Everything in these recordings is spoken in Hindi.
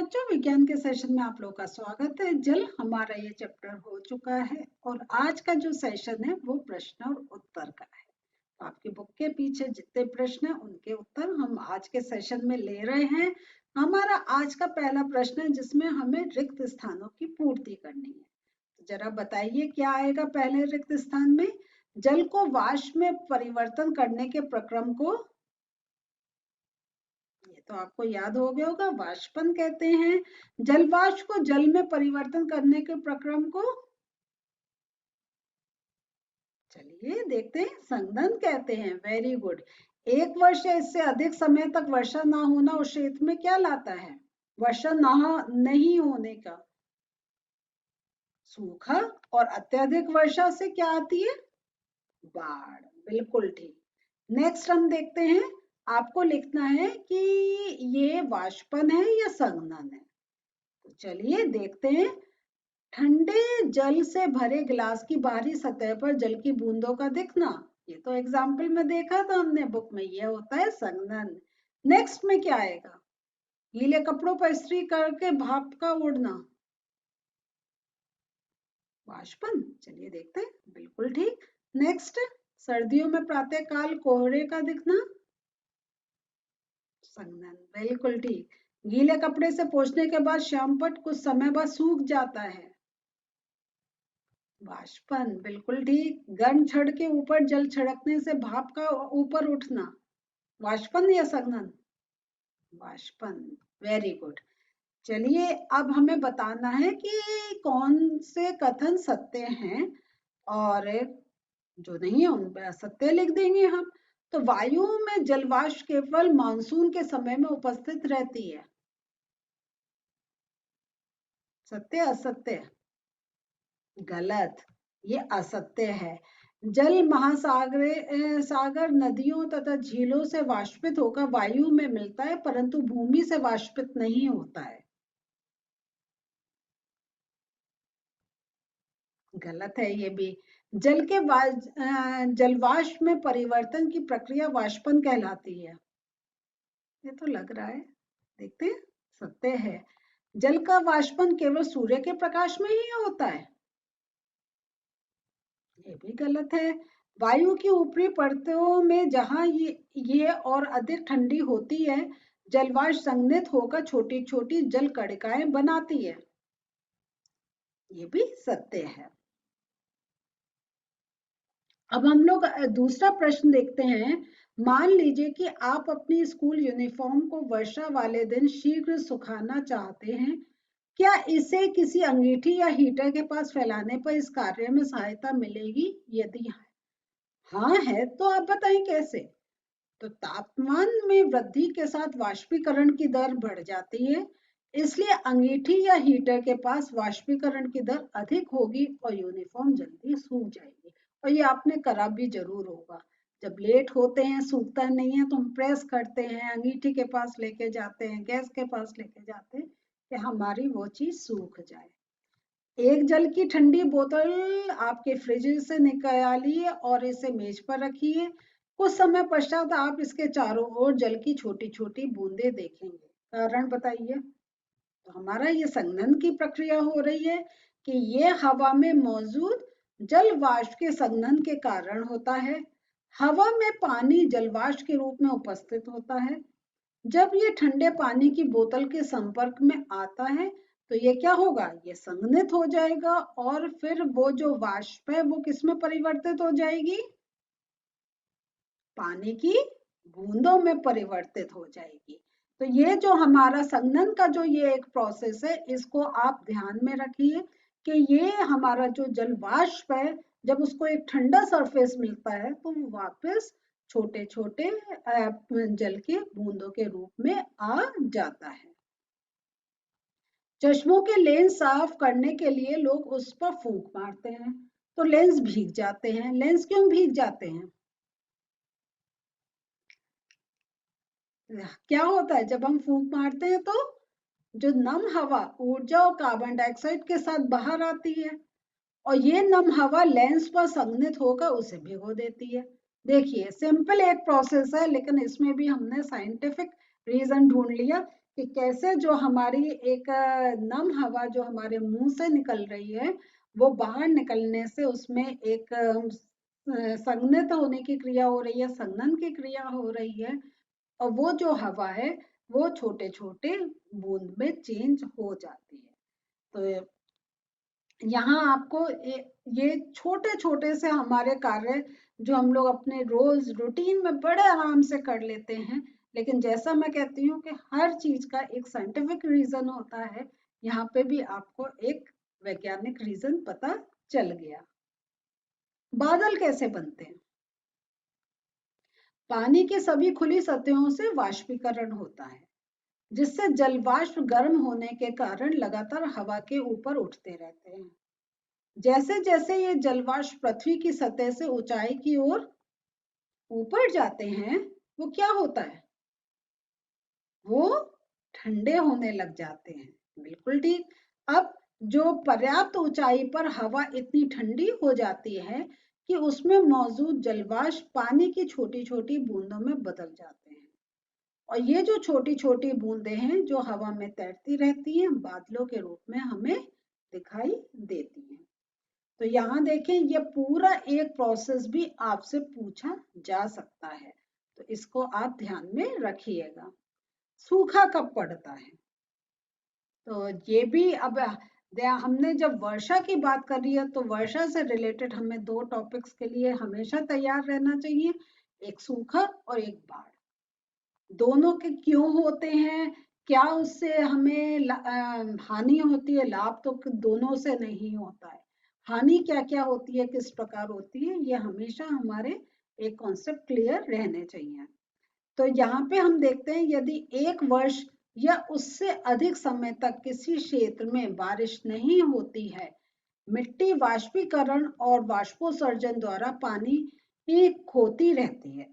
बच्चों, विज्ञान के सेशन में आप लोग का स्वागत है। जल हमारा ये चैप्टर हो चुका है और आज का जो सेशन है वो प्रश्न और उत्तर का है। तो आपकी बुक के पीछे जितने प्रश्न हैं उनके उत्तर हम आज के सेशन में ले रहे हैं। हमारा आज का पहला प्रश्न है जिसमें हमें रिक्त स्थानों की पूर्ति करनी है। तो जरा बताइए क्या आएगा पहले रिक्त स्थान में। जल को वाष्प में परिवर्तन करने के प्रक्रम को, ये तो आपको याद हो गया होगा, वाष्पन कहते हैं। जल वाष्प को जल में परिवर्तन करने के प्रक्रम को, चलिए देखते हैं, संघनन कहते हैं। Very good. एक वर्ष या इससे अधिक समय तक वर्षा ना होना उस क्षेत्र में क्या लाता है? वर्षा नहीं होने का सूखा, और अत्यधिक वर्षा से क्या आती है? बाढ़। बिल्कुल ठीक। नेक्स्ट हम देखते हैं, आपको लिखना है कि ये वाष्पन है या संघनन है। तो चलिए देखते हैं। ठंडे जल से भरे गिलास की बाहरी सतह पर जल की बूंदों का दिखना, ये तो एग्जाम्पल में देखा था हमने बुक में, ये होता है संघनन। नेक्स्ट में क्या आएगा? गीले कपड़ों पर इस्त्री करके भाप का उड़ना, वाष्पन। चलिए देखते हैं, बिल्कुल ठीक। नेक्स्ट, सर्दियों में प्रातःकाल कोहरे का दिखना, संघनन। बिल्कुल ठीक। गीले कपड़े से पोंछने के बाद श्यामपट्ट कुछ समय बाद सूख जाता है, वाष्पन। बिल्कुल ठीक। गर्म छड़ के ऊपर जल छिड़कने से भाप का ऊपर उठना, वाष्पन या संघनन? वाष्पन। Very good. चलिए अब हमें बताना है कि कौन से कथन सत्य हैं और जो नहीं है उन पर असत्य लिख देंगे हम। तो वायु में जलवाष्प केवल मानसून के समय में उपस्थित रहती है, सत्य असत्य? गलत, ये असत्य है। जल महासागर सागर नदियों तथा झीलों से वाष्पित होकर वायु में मिलता है परंतु भूमि से वाष्पित नहीं होता है, गलत है ये भी। जल के जलवाष्प में परिवर्तन की प्रक्रिया वाष्पन कहलाती है, ये तो लग रहा है, देखते हैं, सत्य है। जल का वाष्पन केवल सूर्य के प्रकाश में ही होता है, ये भी गलत है। वायु की ऊपरी परतों में जहां ये और अधिक ठंडी होती है, जलवाष्प संघनित होकर छोटी छोटी जल कणिकाएं बनाती है, ये भी सत्य है। अब हम लोग दूसरा प्रश्न देखते हैं। मान लीजिए कि आप अपनी स्कूल यूनिफॉर्म को वर्षा वाले दिन शीघ्र सुखाना चाहते हैं, क्या इसे किसी अंगीठी या हीटर के पास फैलाने पर इस कार्य में सहायता मिलेगी? यदि हाँ है तो आप बताएं कैसे। तो तापमान में वृद्धि के साथ वाष्पीकरण की दर बढ़ जाती है, इसलिए अंगीठी या हीटर के पास वाष्पीकरण की दर अधिक होगी और यूनिफॉर्म जल्दी सूख जाएगी। और ये आपने करा भी जरूर होगा, जब लेट होते हैं, सूखता नहीं है तो हम प्रेस करते हैं, अंगीठी के पास लेके जाते हैं, गैस के पास लेके जाते हैं कि हमारी वो चीज सूख जाए। एक जल की ठंडी बोतल आपके फ्रिज से निकालिए और इसे मेज पर रखिए। कुछ समय पश्चात आप इसके चारों ओर जल की छोटी छोटी बूंदें देखेंगे, कारण बताइए। तो हमारा ये संघनन की प्रक्रिया हो रही है कि ये हवा में मौजूद जल वाष्प के संघनन के कारण होता है। हवा में पानी जलवाष्प के रूप में उपस्थित होता है। जब ये ठंडे पानी की बोतल के संपर्क में आता है तो ये क्या होगा? ये संघनित हो जाएगा और फिर वो जो वाष्प है वो किसमें परिवर्तित हो जाएगी? पानी की बूंदों में परिवर्तित हो जाएगी। तो ये जो हमारा संघनन का जो ये एक प्रोसेस है, इसको आप ध्यान में रखिए कि ये हमारा जो जल वाष्प है, जब उसको एक ठंडा सरफेस मिलता है तो वो वापस छोटे छोटे जल के बूंदों के रूप में आ जाता है। चश्मों के लेंस साफ करने के लिए लोग उस पर फूंक मारते हैं तो लेंस भीग जाते हैं। लेंस क्यों भीग जाते हैं? क्या होता है जब हम फूंक मारते हैं तो जो नम हवा ऊर्जा और कार्बन डाइऑक्साइड के साथ बाहर आती है और ये नम हवा लेंस पर संघनित होकर उसे भिगो देती है। देखिए सिंपल एक प्रोसेस है, लेकिन इसमें भी हमने साइंटिफिक रीजन ढूंढ लिया कि कैसे जो हमारी एक नम हवा जो हमारे मुंह से निकल रही है, वो बाहर निकलने से उसमें एक संघनित होने की क्रिया हो रही है, संघनन की क्रिया हो रही है, और वो जो हवा है वो छोटे छोटे बूंद में चेंज हो जाती है। तो यहाँ आपको ये छोटे छोटे से हमारे कार्य जो हम लोग अपने रोज रूटीन में बड़े आराम से कर लेते हैं, लेकिन जैसा मैं कहती हूँ कि हर चीज का एक साइंटिफिक रीजन होता है, यहाँ पे भी आपको एक वैज्ञानिक रीजन पता चल गया। बादल कैसे बनते हैं? पानी की सभी खुली सतहों से वाष्पीकरण होता है, जिससे जलवाष्प गर्म होने के कारण लगातार हवा के ऊपर उठते रहते हैं। जैसे जैसे ये जलवाष्प पृथ्वी की सतह से ऊंचाई की ओर ऊपर जाते हैं, वो क्या होता है? वो ठंडे होने लग जाते हैं। बिल्कुल ठीक। अब जो पर्याप्त ऊंचाई पर हवा इतनी ठंडी हो जाती है कि उसमें मौजूद जलवाष्प पानी की छोटी छोटी बूंदों में बदल जाते हैं, और ये जो छोटी छोटी बूंदें हैं जो हवा में तैरती रहती हैं, बादलों के रूप में हमें दिखाई देती हैं। तो यहाँ देखें, ये पूरा एक प्रोसेस भी आपसे पूछा जा सकता है, तो इसको आप ध्यान में रखिएगा। सूखा कब पड़ता है? तो ये भी अब हमने जब वर्षा की बात करी है, तो वर्षा से रिलेटेड हमें दो टॉपिक्स के लिए हमेशा तैयार रहना चाहिए, एक सूखा और एक बाढ़। दोनों के क्यों होते हैं, क्या उससे हमें हानि होती है, लाभ तो दोनों से नहीं होता है। हानि क्या क्या होती है, किस प्रकार होती है, ये हमेशा हमारे एक कॉन्सेप्ट क्लियर रहने चाहिए। तो यहाँ पे हम देखते हैं, यदि एक वर्ष या उससे अधिक समय तक किसी क्षेत्र में बारिश नहीं होती है, मिट्टी वाष्पीकरण और वाष्पोत्सर्जन द्वारा पानी की खोती रहती है।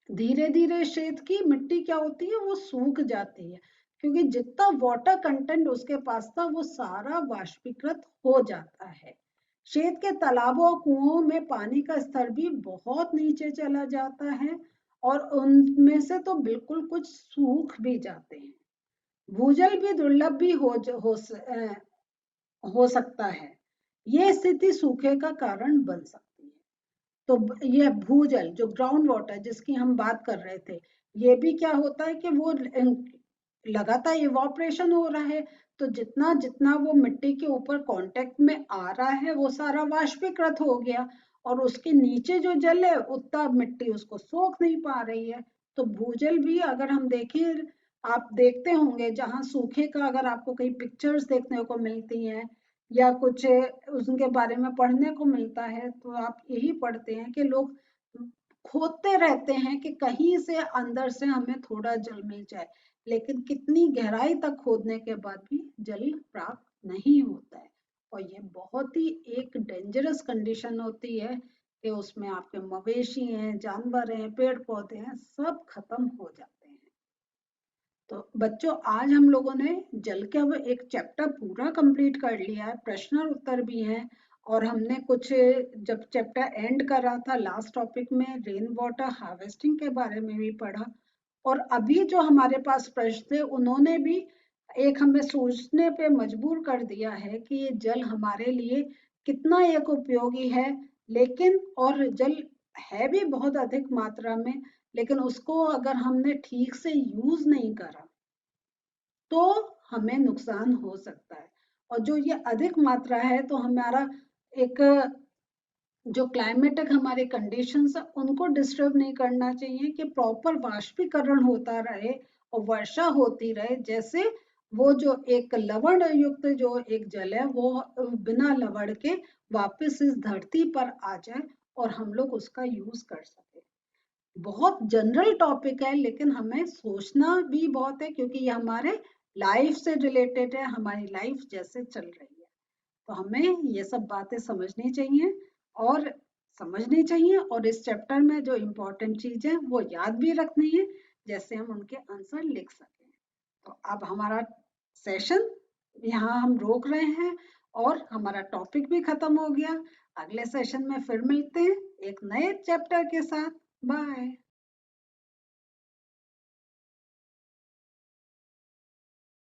धीरे धीरे क्षेत्र की मिट्टी क्या होती है, वो सूख जाती है, क्योंकि जितना वाटर कंटेंट उसके पास था वो सारा वाष्पीकृत हो जाता है। क्षेत्र के तालाबों और कुओं में पानी का स्तर भी बहुत नीचे चला जाता है, और उनमें से तो बिल्कुल कुछ सूख भी जाते हैं। भूजल भी दुर्लभ भी हो सकता है। ये स्थिति सूखे का कारण बन सकती है। तो ये भूजल जो ग्राउंड वाटर जिसकी हम बात कर रहे थे, ये भी क्या होता है कि वो लगातार इवोपरेशन हो रहा है, तो जितना जितना वो मिट्टी के ऊपर कांटेक्ट में आ रहा है वो सारा वाष्पीकृत हो गया, और उसके नीचे जो जल है उतना मिट्टी उसको सोख नहीं पा रही है। तो भूजल भी अगर हम देखें, आप देखते होंगे जहां सूखे का अगर आपको कई पिक्चर्स देखने को मिलती हैं या कुछ उनके बारे में पढ़ने को मिलता है, तो आप यही पढ़ते हैं कि लोग खोदते रहते हैं कि कहीं से अंदर से हमें थोड़ा जल मिल जाए, लेकिन कितनी गहराई तक खोदने के बाद भी जल प्राप्त नहीं होता है। और ये बहुत ही एक डेंजरस कंडीशन होती है कि उसमें आपके मवेशी हैं, जानवर हैं, पेड़ पौधे हैं, सब खत्म हो जाते हैं। तो बच्चों, आज हम लोगों ने जल के अब एक चैप्टर पूरा कंप्लीट कर लिया है, प्रश्न और उत्तर भी हैं, और हमने कुछ जब चैप्टर एंड कर रहा था लास्ट टॉपिक में रेन वाटर हार्वेस्टिंग के बारे में भी पढ़ा, और अभी जो हमारे पास प्रश्न थे उन्होंने भी एक हमें सोचने पे मजबूर कर दिया है कि ये जल हमारे लिए कितना एक उपयोगी है, लेकिन और जल है भी बहुत अधिक मात्रा में, लेकिन उसको अगर हमने ठीक से यूज नहीं करा तो हमें नुकसान हो सकता है। और जो ये अधिक मात्रा है, तो हमारा एक जो क्लाइमेटिक हमारे कंडीशंस है उनको डिस्टर्ब नहीं करना चाहिए, कि प्रॉपर वाष्पीकरण होता रहे और वर्षा होती रहे, जैसे वो जो एक लवण युक्त जो एक जल है वो बिना लवण के वापस इस धरती पर आ जाए और हम लोग उसका यूज कर सके। बहुत जनरल टॉपिक है, लेकिन हमें सोचना भी बहुत है, क्योंकि ये हमारे लाइफ से रिलेटेड है, हमारी लाइफ जैसे चल रही है। तो हमें ये सब बातें समझनी चाहिए, और समझनी चाहिए, और इस चैप्टर में जो इम्पोर्टेंट चीज है वो याद भी रखनी है, जैसे हम उनके आंसर लिख सकें। तो अब हमारा सेशन यहाँ हम रोक रहे हैं, और हमारा टॉपिक भी खत्म हो गया। अगले सेशन में फिर मिलते हैं एक नए चैप्टर के साथ। बाय।